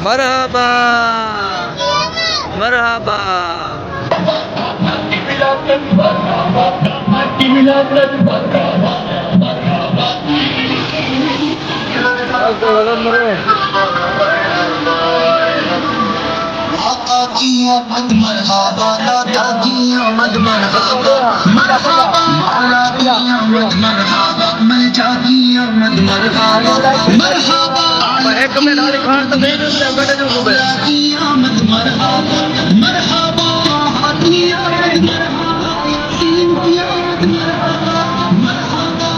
मरहबा मरहबा मद मरहबा दादा की मद मरहबा मरहबा मौला की मद मरहबा मलजा की मद मरहबा मरहबा एक मिनट वाली खान तो नहीं बेटे जो मौला की मद मरहबा मरहबा हाथी मद मरहबा यासीन की मद मरहबा मरहबा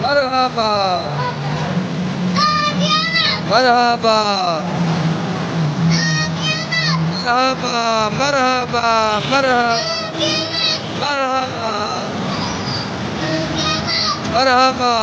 मरहबा मरहबा मरहबा मरहबा मरहबा मरहबा